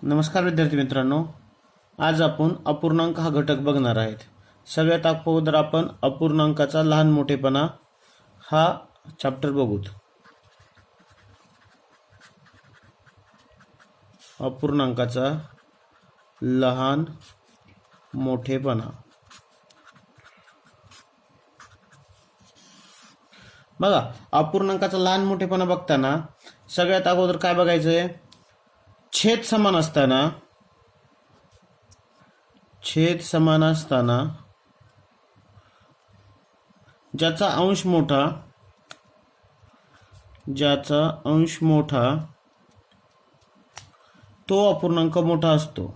नमस्कार विद्यार्थी मित्रांनो, आज आपण अपूर्णांक हा घटक बघणार आहेत. सगळ्यात अगोदर आपण अपूर्णांकाचा लहान मोठेपणा हा चॅप्टर बघूत. अपूर्णांकाचा लहान मोठेपणा. बघा, अपूर्णांकाचा लहान मोठेपणा बघताना सगळ्यात अगोदर काय बघायचंय? छेद समान असताना ज्याचा अंश मोठा तो अपूर्णांक मोठा असतो.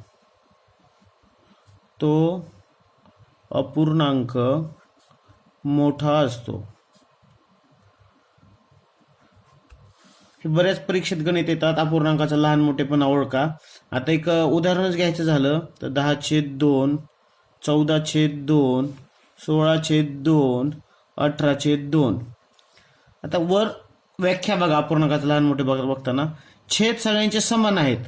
तो अपूर्णांक मोठा असतो. हे बऱ्याच परीक्षेत गणित येतात. अपूर्णांकाचा लहान मोठेपणा ओळखा. आता एक उदाहरणच घ्यायचं झालं तर 10/2, 14/2, 16/2, 18/2. आता वर व्याख्या बघा. अपूर्णांकाचा लहान मोठे बघताना छेद सगळ्यांचे समान आहेत,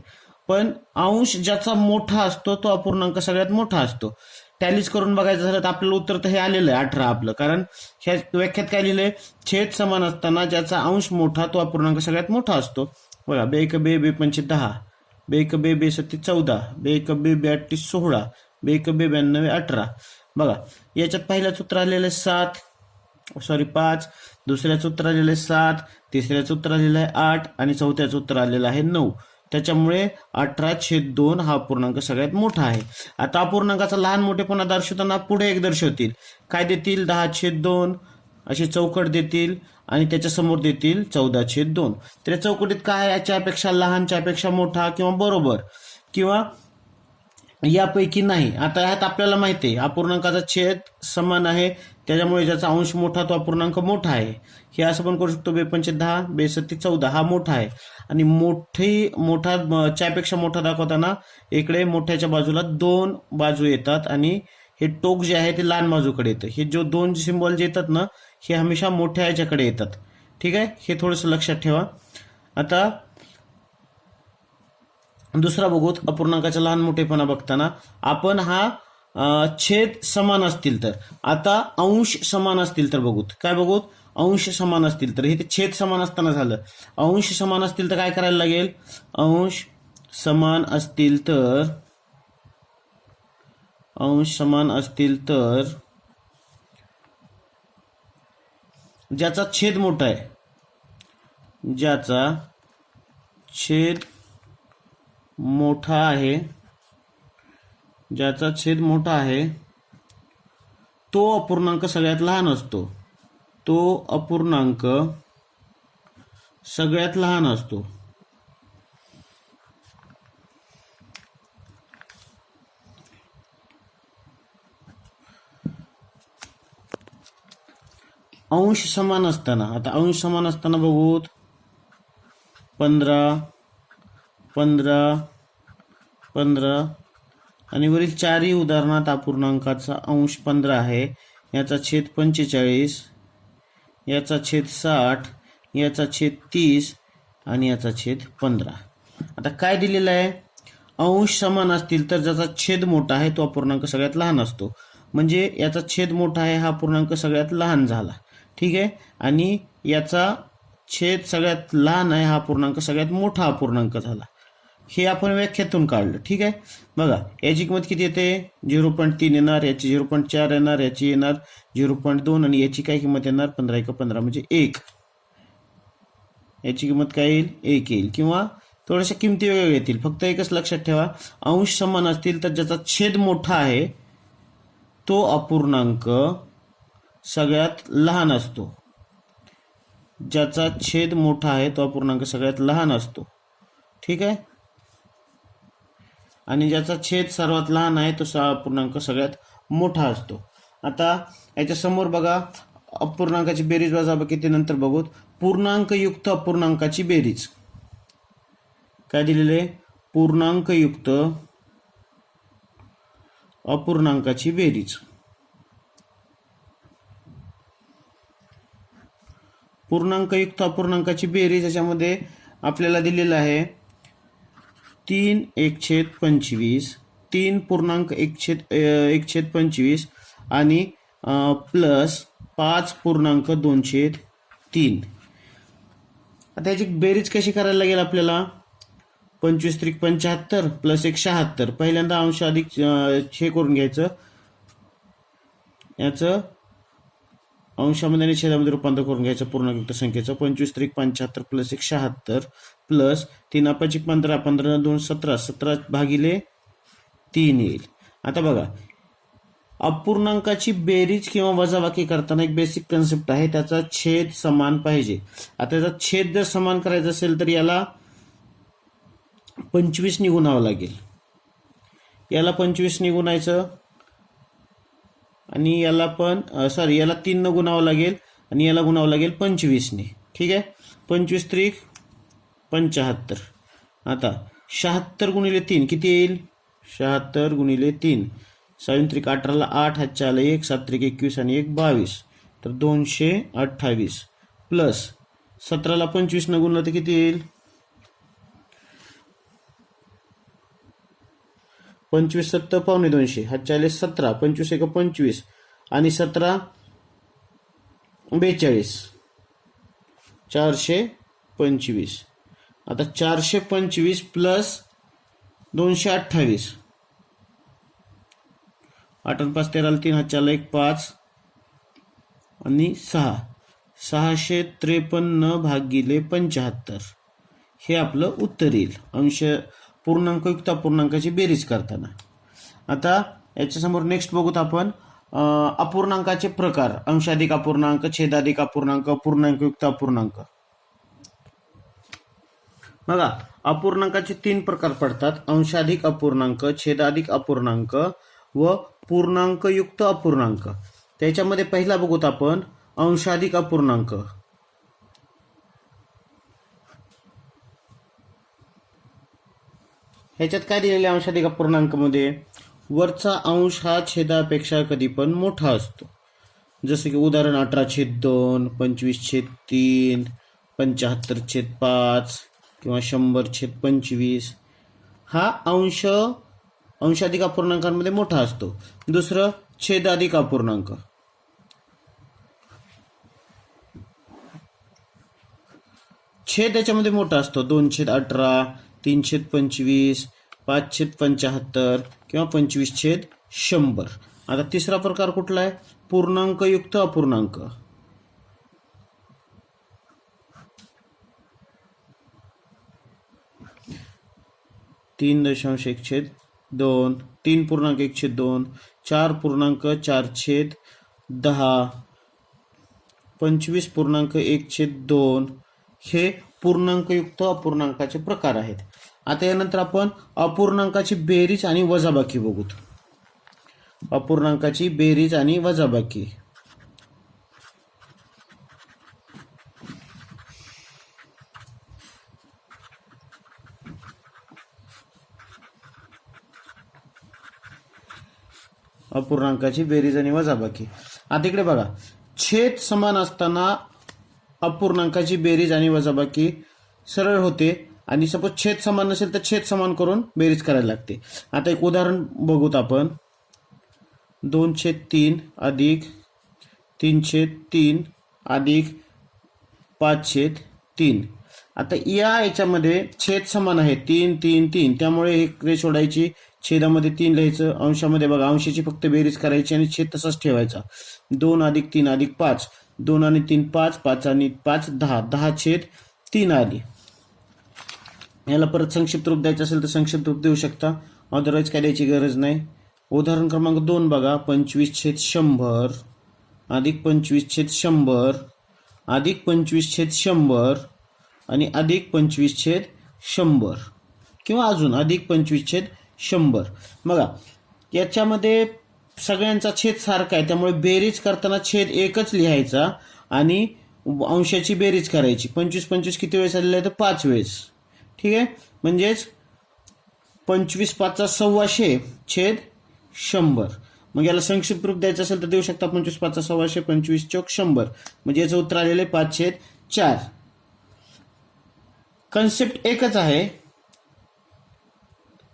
पण अंश ज्याचा मोठा असतो तो अपूर्णांक सगळ्यात मोठा असतो. टॅलीज करून बघायचं झालं तर आपल्याला उत्तर तर हे आलेलं आहे 18 आपलं. कारण ह्या व्याख्यात काय लिहिलंय? छेद समान असताना ज्याचा अंश मोठा तो अपूर्णांक सगळ्यात मोठा असतो. बघा, 2 × 2 = 10, 2 × 2 = 14, 2 × 2 = 8 = 16, 2 × 2 = 92 = 18. बघा, याच्यात पहिल्या सूत्र आलेलं आहे 5, दुसऱ्या सूत्र आलेलं आहे 7, तिसऱ्या सूत्र आलेलं आहे 8 आणि चौथ्या सूत्र आलेलं आहे 9. त्याच्यामुळे 18/2 हा अपूर्णांक सगळ्यात मोठा आहे. आता अपूर्णांकाचा लहान मोठेपणा दर्शवताना पुढे एक दर्शवतील. काय देतील? 10/2 अशी चौकट देतील आणि त्याच्या समोर देतील 14/2. तर या चौकटीत काय? याच्यापेक्षा लहानच्यापेक्षा मोठा किंवा बरोबर किंवा यापैकी नाही. आता ह्यात आपल्याला माहिती आहे अपूर्णांकाचा छेद समान आहे, त्याच्यामुळे ज्याचा अंश मोठा तो अपूर्णांक मोठा आहे. हे असं पण करू शकतो. 2×5 = 10, 2×7 = 14 हा मोठा आहे. आणि च्यापेक्षा मोठा दाखवताना इकडे मोठ्याच्या बाजूला 2 बाजू येतात आणि हे टोक जे आहे ते लहान बाजूकडे येतं. हे जो 2 सिंबल जे येतात ना, हे हमेशा मोठ्या याच्याकडे येतात. ठीक आहे, हे थोडंसं लक्षात ठेवा. आता दुसरा बघूत. अपूर्णांकाचा लहान मोठेपणा बघताना आपण हा छेद समान असतील तर, आता अंश समान असतील तर बघूत. काय बघूत? अंश समान असतील तर. हे ते छेद समान असताना झालं. अंश समान असतील तर काय करायला लागेल? अंश समान असतील तर ज्याचा छेद मोठा आहे, ज्याचा छेद मोठा आहे तो अपूर्णांक सगळ्यात लहान असतो. अंश समान असताना, आता अंश समान असताना बघूत. 15, 15, 15 आणि वरील चारही उदाहरणात अपूर्णांकाचा अंश 15 आहे. याचा छेद 45, याचा छेद 60, याचा छेद 30 आणि याचा छेद 15. आता काय दिलेलं आहे? अंश समान असतील तर ज्याचा छेद मोठा आहे तो अपूर्णांक सगळ्यात लहान असतो. म्हणजे याचा छेद मोठा आहे हा अपूर्णांक सगळ्यात लहान झाला. ठीक आहे, आणि याचा छेद सगळ्यात लहान आहे हा अपूर्णांक सगळ्यात मोठा अपूर्णांक झाला. हे आपण व्याख्यातून काढलं. ठीक आहे, बघा याची किंमत किती येते? 0.3 येणार, याची 0.4 येणार, याची येणार 0.2 आणि याची काय किंमत येणार? 15×15 म्हणजे 1. याची किंमत काय येईल? 1 येईल. किंवा थोड्याशा किमती वेगळ्या येतील. फक्त एकच लक्षात ठेवा, अंश समान असतील तर ज्याचा छेद मोठा आहे तो अपूर्णांक सगळ्यात लहान असतो. ज्याचा छेद मोठा आहे तो अपूर्णांक सगळ्यात लहान असतो. ठीक आहे, आणि ज्याचा छेद सर्वात लहान आहे तो अपूर्णांक सगळ्यात मोठा असतो. आता याच्या समोर बघा, अपूर्णांकाची बेरीज वजाबाकी ते नंतर बघूत. पूर्णांकयुक्त अपूर्णांकाची बेरीज काय दिलेले? पूर्णांकयुक्त अपूर्णांकाची बेरीज. पूर्णांकयुक्त अपूर्णांकाची बेरीज याच्यामध्ये आपल्याला दिलेलं आहे 3/25, 3.1/25 आणि प्लस 5.2/3. आता याची बेरीज कशी करायला लागेल आपल्याला? 25×3 = 75 प्लस 176. पहिल्यांदा अंश अधिक हे करून घ्यायचं, याचं अंशामध्ये आणि छेदामध्ये रूपांतर करून घ्यायचं पूर्णांक संख्येचं. 25×3 = 75 प्लस 176 प्लस 3×5 = 15, 15×2 = 17, 17/3 येईल. आता बघा, अपूर्णांकाची बेरीज किंवा वजाबाकी करताना एक बेसिक कन्सेप्ट आहे, त्याचा छेद समान पाहिजे. आता त्याचा छेद जर समान करायचा असेल तर याला 25 ने गुणावं लागेल, याला 25 ने गुणायचं आणि याला पण याला 3 ने गुणावं लागेल आणि याला गुणावं लागेल 25 ने. ठीक आहे, 25×3 = 75. आता 76 × 3 किती येईल? 76 × 3 7×3 = 18, 8 हातच्या आला 1, 7×3 = 21 आणि 1 22, तर 228 प्लस 17ला 25 ने गुणलं तर किती येईल? 25 7 250 हातच्या आले 17, 25 × 1 = 25 आणि 17 42, 425. आता 425 प्लस 228, 8 आणि 5 13, 3 हातच्या आला 1 5 आणि 6, 653/75. हे आपलं उत्तर येईल अंश पूर्णांक युक्त अपूर्णांकाची बेरीज करताना. आता याच्यासमोर नेक्स्ट बघूत आपण अपूर्णांकाचे प्रकार: अंशाधिक अपूर्णांक, छेदाधिक अपूर्णांक, पूर्णांकयुक्त अपूर्णांक. बघा, अपूर्णांकाचे 3 प्रकार पडतात: अंशाधिक अपूर्णांक, छेदाधिक अपूर्णांक व पूर्णांकयुक्त अपूर्णांक. त्याच्यामध्ये पहिला बघूत आपण अंशाधिक अपूर्णांक. ह्याच्यात काय दिलेले अंशाधिक अपूर्णांकामध्ये? वरचा अंश हा छेदापेक्षा कधी पण मोठा असतो. जसं की उदाहरण 18/2, 25/3, 75/5 किंवा 100/25. हा अंश अंशाधिक अपूर्णांकांमध्ये मोठा असतो. दुसरं छेदाधिक अपूर्णांक. छेद याच्यामध्ये मोठा असतो. 2/18, 3/25, 5/75 किंवा 25/100. आता तिसरा प्रकार कुठला आहे? पूर्णांकयुक्त अपूर्णांक. तीन 3.1/2, 3.1/2, 4.4/10, 25.1/2 हे पूर्णांकयुक्त अपूर्णांकाचे प्रकार आहेत. आता यानंतर आपण अपूर्णांकाची बेरीज आणि वजाबाकी बघूत. अपूर्णांकाची बेरीज आणि वजाबाकी. अपूर्णांकाची बेरीज आणि वजाबाकी. आता इकडे बघा, छेद समान असताना अपूर्णांकाची बेरीज आणि वजाबाकी सरळ होते आणि सपोज छेद समान नसेल तर छेद समान करून बेरीज करायला लागते. आता एक उदाहरण बघूत आपण. 2/3 अधिक 3/3 अधिक 5/3. आता याच्यामध्ये छेद समान आहे, 3 3 3, त्यामुळे एक रेष ओढायची, छेदामध्ये 3 लिहायचं, अंशामध्ये बघा अंशाची फक्त बेरीज करायची आणि छेद तसाच ठेवायचा. 2 अधिक 3 अधिक 5, 2 आणि 3 5, 5 आणि 5 10, 10/3 आली. याला परत संक्षिप्त रूप द्यायचं असेल तर संक्षिप्त रूप देऊ शकता, अदरवाईज काय द्यायची गरज नाही. उदाहरण क्रमांक 2 बघा. 25/100 अधिक 25/100 अधिक 25/100 आणि अधिक 25/100 किंवा अजून अधिक 25/100. बघा, याच्यामध्ये सगळ्यांचा छेद सारखा आहे, त्यामुळे बेरीज करताना छेद एकच लिहायचा आणि अंशाची बेरीज करायची. 25 25 किती वेळेस आलेला आहे तर 5 वेळेस. ठीक आहे, म्हणजेच 25 5 100 छेद 100. मग याला संक्षिप्त रूप द्यायचं असेल तर देऊ शकता 25 5 100, 25 चौक 100. म्हणजे याचं उत्तर आलेलं आहे 5/4. कन्सेप्ट एकच आहे,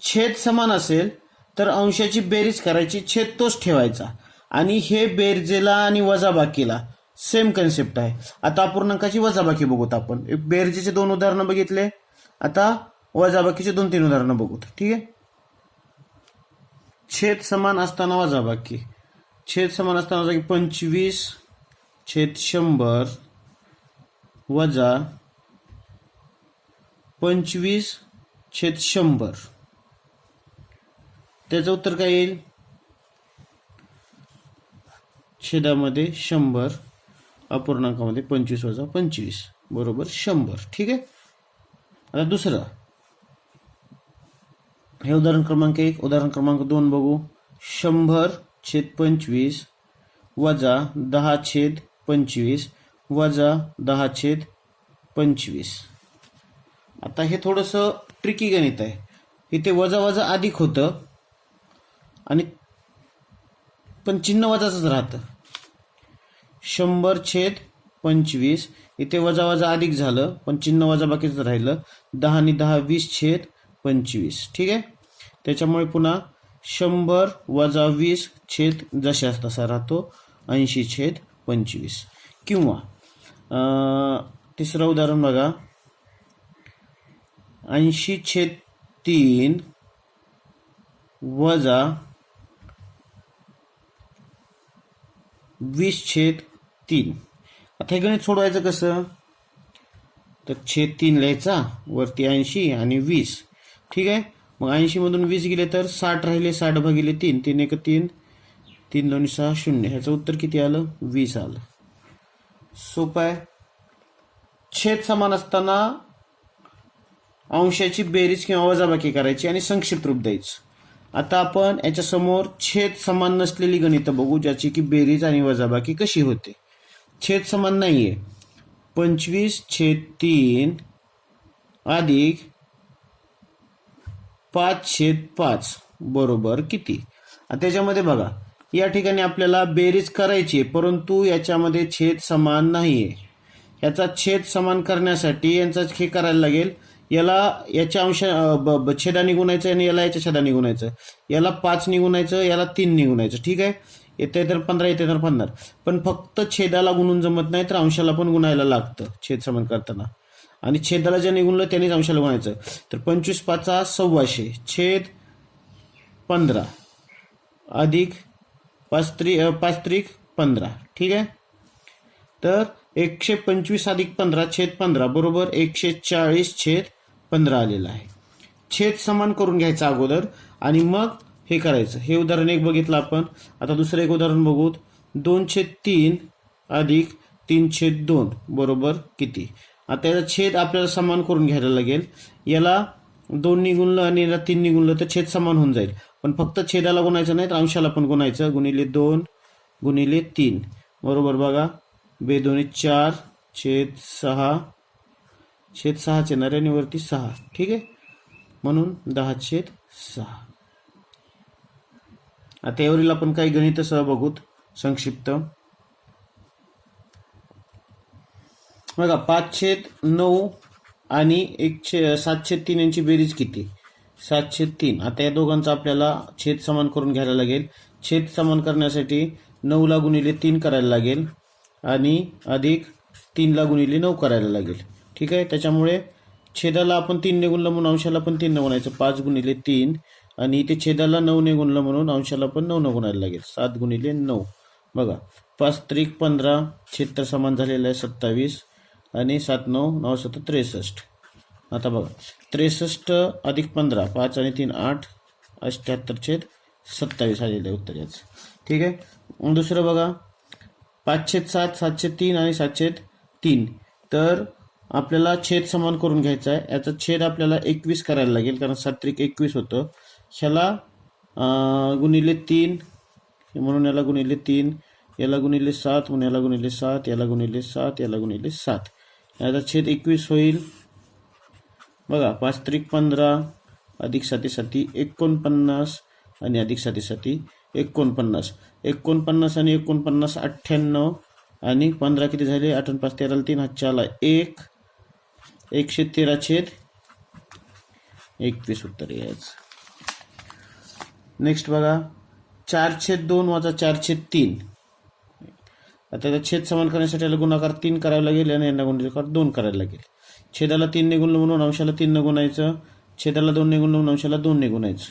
छेद समान असेल तर अंशाची बेरीज करायची, छेद तोच ठेवायचा. आणि हे बेरजेला आणि वजाबाकीला सेम कन्सेप्ट आहे. आता अपूर्णांकाची वजाबाकी बघूत आपण. बेरजेचे 2 उदाहरणं बघितले, आता वजाबाकीचे 2-3 उदाहरणं बघूत. ठीक आहे. छेद समान असताना वजाबाकी. छेद समान असताना वजाबाकी 25/100 वजा 25/100. त्याचं उत्तर काय येईल? छेदामध्ये 100, अपूर्णांकामध्ये 25 वजा 25 बरोबर 100. ठीक आहे. आता दुसरं, हे उदाहरण क्रमांक 1. उदाहरण क्रमांक 2 बघू. 100/25 वजा 10/25 वजा 10/25. आता हे थोडंसं ट्रिकी गणित आहे. इथे वजा वजा अधिक होतं आणि पण चिन्ह वजाच राहतं. 100/25 इथे वजा वजा अधिक झालं पण चिन्ह वजा बाकीच राहिलं. 10 आणि 10 20/25. ठीक आहे. त्याच्यामुळे पुन्हा 100 वजा 20 जशास तसा राहतो 80/25. किंवा तिसरं उदाहरण बघा. 80/3 वजा 20/3. आता हे गणित सोडवायचं कसं? तर छेद 3 लिहायचा, वरती 80 आणि 20. ठीक आहे. मग 80 मधून 20 गेले तर 60 राहिले. 60 भागिले 3, 3 1 3, 3 2 6 0. ह्याचं उत्तर किती आलं? 20 आलं. सोपं आहे. छेद समान असताना अंशाची बेरीज किंवा वजाबाकी करायची आणि संक्षिप्त रूप द्यायचं. आता आपण याच्यासमोर छेद समान नसलेली गणितं बघू, ज्याची की बेरीज आणि वजाबाकी कशी होते. छेद समान नाहीये. 25/3 अधिक 5/5 बरोबर किती? त्याच्यामध्ये बघा, या ठिकाणी आपल्याला बेरीज करायची आहे, परंतु याच्यामध्ये छेद समान नाहीये. याचा छेद समान करण्यासाठी यांचा हे करायला लागेल. याला याच्या अंश छेदाने गुणायचं आणि याला याच्या छेदाने गुणायचं. याला 5 ने गुणायचं, याला 3 ने गुणायचं. ठीक आहे. येते तर 15, येते तर 15. पण फक्त छेदाला गुणून जमत नाही, तर अंशाला पण गुणायला लागतं छेद समान करताना. आणि छेदाला ज्याने गुणलं त्यानेच अंशाला गुणायचं. तर 25/5 1,600 छेद 15 अधिक 5 15. ठीक आहे. तर 125 अधिक 15 छेद 15 बरोबर 140/15 आलेला आहे. छेद समान करून घ्यायचा अगोदर आणि मग हे करायचं. हे उदाहरण 1 बघितलं आपण. आता दुसरं एक उदाहरण बघू. 2/3 अधिक 3/2 बरोबर किती? आता याचा छेद आपल्याला समान करून घ्यायला लागेल. याला 2 ने गुणलं आणि याला 3 ने गुणलं तर छेद समान होऊन जाईल. पण फक्त छेदाला गुणायचं नाही तर अंशाला पण गुणायचं. गुणिले 2 गुणिले 3 बरोबर बघा 2 2 4/6 छेद 6 येणार आणि वरती 6. ठीक आहे. म्हणून 10/6. आता यावरील आपण काही गणितसह बघूत संक्षिप्त. बघा 5/9 आणि 7/3 यांची बेरीज किती? 7/3. आता या दोघांचा आपल्याला छेद समान करून घ्यायला लागेल. छेद समान करण्यासाठी 9 ला गुणिले 3 करायला लागेल आणि अधिक 3 ला गुणिले 9 करायला लागेल. ठीक आहे. त्याच्यामुळे छेदाला आपण 3 ने गुणलं म्हणून अंशाला पण 3 ने गुणायचं. 5 गुणिले 3 आणि इथे छेदाला 9 ने गुणलं म्हणून अंशाला पण 9 ने गुणायला लागेल. 7 गुणिले 9 बघा 5 15 छेद तर समान झालेला आहे 27 आणि 7 9 9 7 63. आता बघा 63 अधिक 15 5 आणि 3 8 78/27 आलेलं आहे उत्तर याचं. ठीक आहे. दुसरं बघा 5/7 7/3 आणि 7/3. तर आपल्याला छेद समान करून घ्यायचा आहे. याचा छेद आपल्याला 21 करायला लागेल कारण 7 त्रिक 21 होतं. ह्याला गुणिले 3 म्हणून याला गुणिले 3, याला गुणिले 7 म्हणून याला गुणिले 7, याला गुणिले 7, याला गुणिले 7. याचा छेद 21 होईल. बघा 5 त्रिक 15 अधिक 7 7 49 आणि अधिक 7 7 49. 49 आणि 49 98 आणि 15 किती झाले? 8 5 13 3 हातच्या आला 1 113/21 उत्तर यायचं. नेक्स्ट बघा 4/2 वजा 4/3. आता त्याचा छेद समान करण्यासाठी याला गुणाकार 3 करावा लागेल आणि यांना गुणाकार 2 करायला लागेल. छेदाला 3 ने गुणलं म्हणून अंशाला 3 ने गुणायचं, छेदाला 2 ने गुणलं म्हणून अंशाला 2 ने गुणायचं.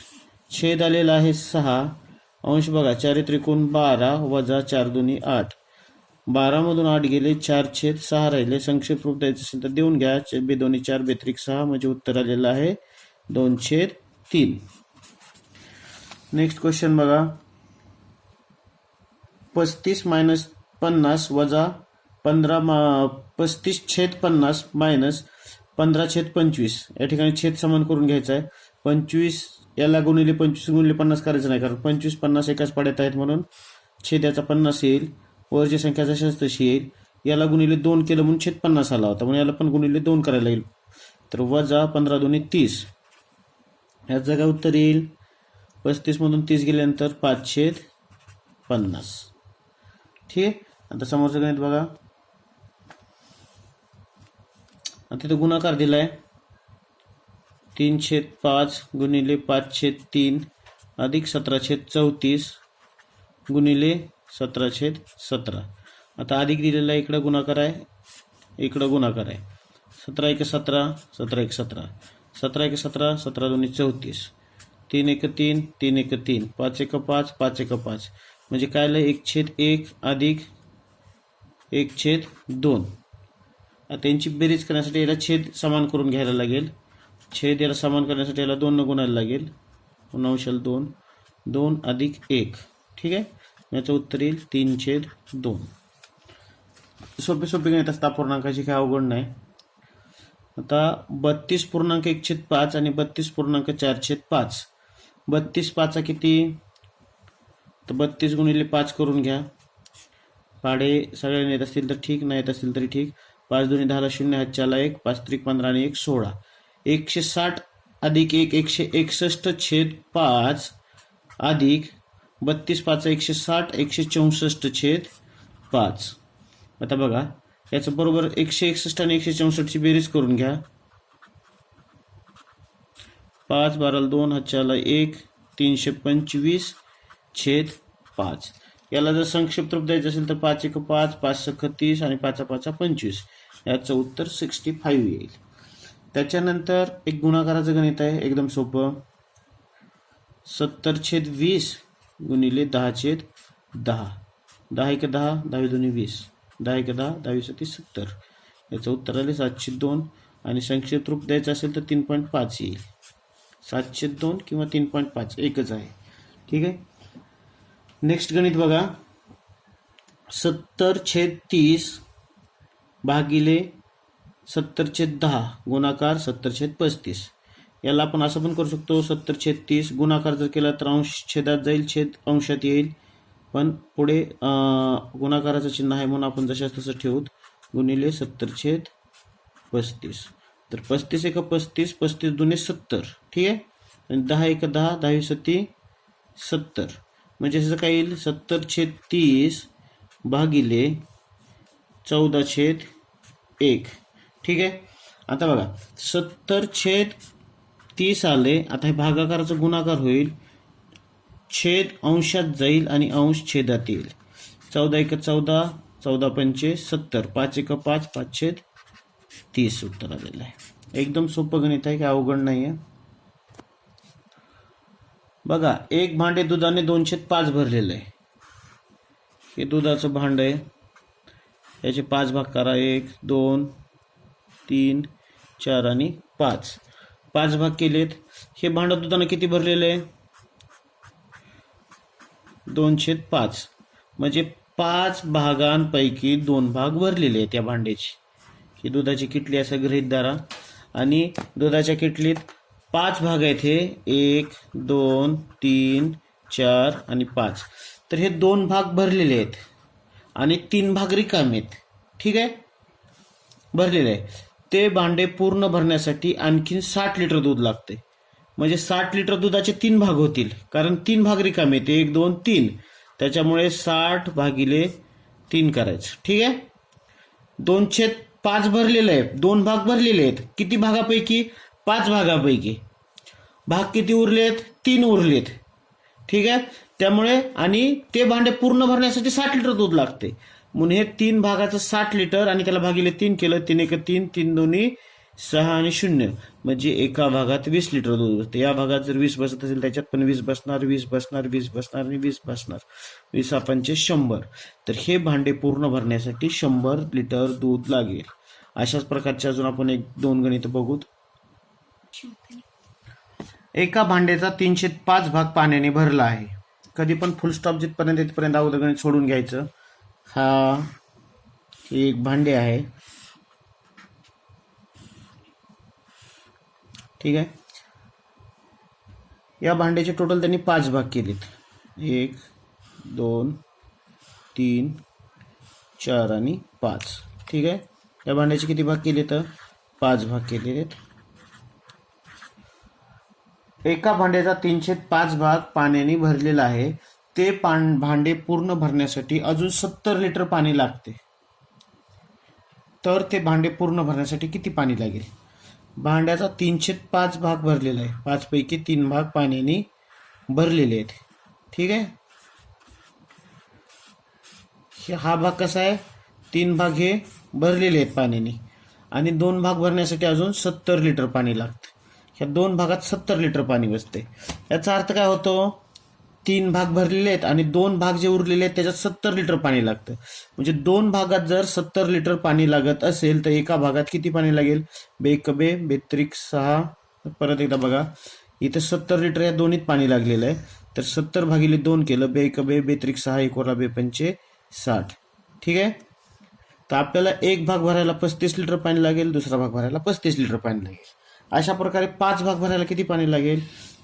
छेद आलेला आहे 6. अंश बघा 4 त्रिकोण 12 वजा 4 2 8. 12 मधून 8 गेले, 4/6 राहिले. संक्षिप्त रूप द्यायचं असेल तर देऊन घ्या. 2 4 बेत्रिक 6 म्हणजे उत्तर आलेलं आहे 2/3. नेक्स्ट क्वेश्चन बघा 35 - 50 वजा 35/50 मायनस 15/25. या ठिकाणी छेद समान करून घ्यायचा आहे. 25 याला गुणिले 25 गुणिले 50 करायचं नाही, कारण 25 50 एकाच पाड्यात आहेत म्हणून छेद याचा 50 येईल. वरची संख्या जशी तशी येईल. याला गुणिले 2 केलं म्हणून छेद 50 आला होता, म्हणून याला पण गुणिले 2 करायला लागेल. तर वजा 15 2 30. याचं काय उत्तर येईल? 35 मधून 30 गेल्यानंतर 5/50. ठीक आहे. आता समोरचं गणित बघा. आता तिथे गुणाकार दिलाय 3/5 गुणिले 5/3 अधिक 17/34 गुणिले 17/17. आता अधिक दिलेला आहे, इकडं गुणाकार आहे, इकडं गुणाकार आहे. 17 1 17 17 1 17 17 1 17 17 2 34 3 1 3 3 1 3 5 1 5 5 1 5 म्हणजे काय आलं 1/1 अधिक 1/2. आता यांची बेरीज करण्यासाठी याला छेद समान करून घ्यायला लागेल. छेद याला समान करण्यासाठी याला 2 न गुणायला लागेल. अंशाला 2 2 अधिक 1. ठीक आहे. याचं उत्तर येईल 3/2. सोपे सोपे गणित असतात पूर्णांकाची, काय अवघड नाही. आता 32.1/5 आणि 32.4/5. 32 5 किती? तर 32 गुणिले 5 करून घ्या. पाडे सगळ्यांना येत असतील तर ठीक, नाही येत असतील तरी ठीक. 5 2 10 0 हातच्याला 1 5 3 15 आणि 1 16. 160 अधिक 1 161/5 अधिक 32 5 160 164/5. आता बघा याचं बरोबर 161 आणि 164ची बेरीज करून घ्या. 5 12 2 हातच्याला 1 325/5. याला जर संक्षिप्त रूप द्यायचं असेल तर 5 1 5 5 6 30 आणि 5 5 25. याचं उत्तर 65 येईल. त्याच्यानंतर एक गुणाकाराचं गणित आहे, एकदम सोपं. 70/20 गुणिले 10/10. 10 1 10 10 2 20 10 1 10 10 30 70. याचं उत्तर आले 702. आणि संक्षिप्त रूप द्यायचं असेल तर 3.5 येईल. 702 किंवा 3.5 एकच आहे. ठीक आहे. नेक्स्ट गणित बघा 70/30 भागिले 70/10 गुणाकार 70/35. याला आपण असं पण करू शकतो 70/30 गुणाकार जर केला तर अंश छेदात जाईल, छेद अंशात येईल, पण पुढे गुणाकाराचं चिन्ह आहे म्हणून आपण जशाच तसं ठेवूत. गुणिले 70/35. तर 35 1 35 35 2 70. ठीक आहे. आणि 10 1 10 10 सती 70. म्हणजे असं काय येईल 70/30 भागिले 14/1. ठीक आहे. आता बघा 70/30 आले. आता हे भागाकाराचा गुणाकार होईल, छेद अंशात जाईल आणि अंश छेदात येईल. 14 1 14 14 पंचे 70. 5 1 5 5/30 उत्तर आलेलं आहे. एकदम सोपं गणित आहे, काय अवघड नाही आहे. बघा एक भांडे दुधाने 2/5 भरलेलं आहे. हे दुधाचं भांड आहे, याचे 5 भाग करा. 1 2 3 4 आणि 5. 5 भाग केलेत. हे भांड दुधाने किती भरलेलं आहे? 2/5. म्हणजे 5 भागांपैकी 2 भाग भरलेले आहेत या भांड्याची. ही दुधाची किटली असं गृहीत धरा आणि दुधाच्या किटलीत 5 भाग आहेत. हे 1 2 3 4 आणि 5. तर हे 2 भाग भरलेले आहेत आणि 3 भाग रिकामे आहेत. ठीक आहे. भरलेले आहे. ते भांडे पूर्ण भरण्यासाठी आणखीन 60 लिटर दूध लागते. म्हणजे 60 लिटर दुधाचे 3 भाग होतील, कारण 3 भाग रिकामे आहेत. 1 2 3. त्याच्यामुळे 60 भागिले 3 करायचं. ठीक आहे. 2/5 भरलेले आहेत, 2 भाग भरलेले आहेत. किती भागापैकी? 5 भागापैकी. भाग किती उरलेत? 3 उरलेत. ठीक आहे. त्यामुळे आणि ते भांडे पूर्ण भरण्यासाठी 60 लिटर दूध लागते. म्हणून हे 3 भागाचं 60 लिटर आणि त्याला भागिले 3 केलं. 3 एक 3, 3 दोन्ही 6 आणि 0 म्हणजे एका भागात 20 लिटर दूध बसते. या भागात जर 20 बसत असेल त्याच्यात पण 20 बसणार, 20 बसणार, 20 बसणार आणि 20 बसणार. 20 पंचे 100. तर हे भांडे पूर्ण भरण्यासाठी 100 लिटर दूध लागेल. अशाच प्रकारचे अजून आपण 1-2 गणित बघू. एका भांड्याचा 305 भाग पाण्याने भरला आहे. कधी पण फुल स्टॉप जिथपर्यंत तिथपर्यंत अगोदर गणित सोडून घ्यायचं. हा एक भांडे आहे, ठीक आहे. या भांड्याचे टोटल त्यांनी 5 भाग केलेत. 1, 2, 3, 4 आणि 5. ठीक आहे. या भांड्याचे किती भाग केले तर 5 भाग केलेले आहेत. एका भांड्याचा 305 भाग पाण्याने भरलेला आहे. ते भांडे पूर्ण भरण्यासाठी अजून 70 लिटर पाणी लागते. तर ते भांडे पूर्ण भरण्यासाठी किती पाणी लागेल? भांड्याचा 305 भाग भरलेला आहे. 5 पैकी 3 भाग पाण्याने भरलेले आहेत. ठीक आहे. हा भाग कसा आहे? 3 भाग हे भरलेले आहेत पाण्याने आणि 2 भाग भरण्यासाठी अजून 70 लिटर पाणी लागतं. ह्या 2 भागात 70 लिटर पाणी बसते. याचा अर्थ काय होतो? 3 भाग भरलेले आहेत आणि 2 भाग जे उरलेले आहेत त्याच्यात 70 लिटर पाणी लागतं. म्हणजे 2 भागात जर 70 लिटर पाणी लागत असेल तर एका भागात किती पाणी लागेल? बेकबे बेत्रिक 6. परत एकदा बघा, इथे 70 लिटर या दोन्हीत पाणी लागलेलं आहे. तर 70 भागिले 2 केलं. बेकबे बेत्रिक 6 1 बेपंचे 60. ठीक आहे. तर आपल्याला एक भाग भरायला 35 लिटर पाणी लागेल, दुसरा भाग भरायला 35 लिटर पाणी लागेल. अशा प्रकारे 5 भाग भरायला किती पाणी लागेल?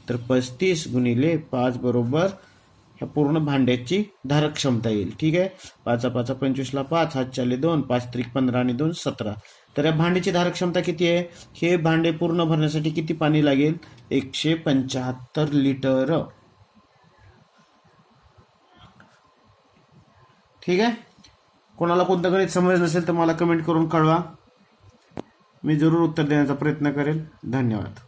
तर 35 गुणिले 5 बरोबर ह्या पूर्ण भांड्याची धारक क्षमता येईल. ठीक आहे. 5 5 25 ला 5, 5 चाले 2, 5 त्रिक 15 आणि 2 17. तर या भांड्याची धारक क्षमता किती आहे? हे भांडे पूर्ण भरण्यासाठी किती पाणी लागेल? 175 लिटर. ठीक आहे. कोणाला कोणतं गणित समजलं नसेल तर मला कमेंट करून कळवा. मी जरूर उत्तर देण्याचा प्रयत्न करेल. धन्यवाद.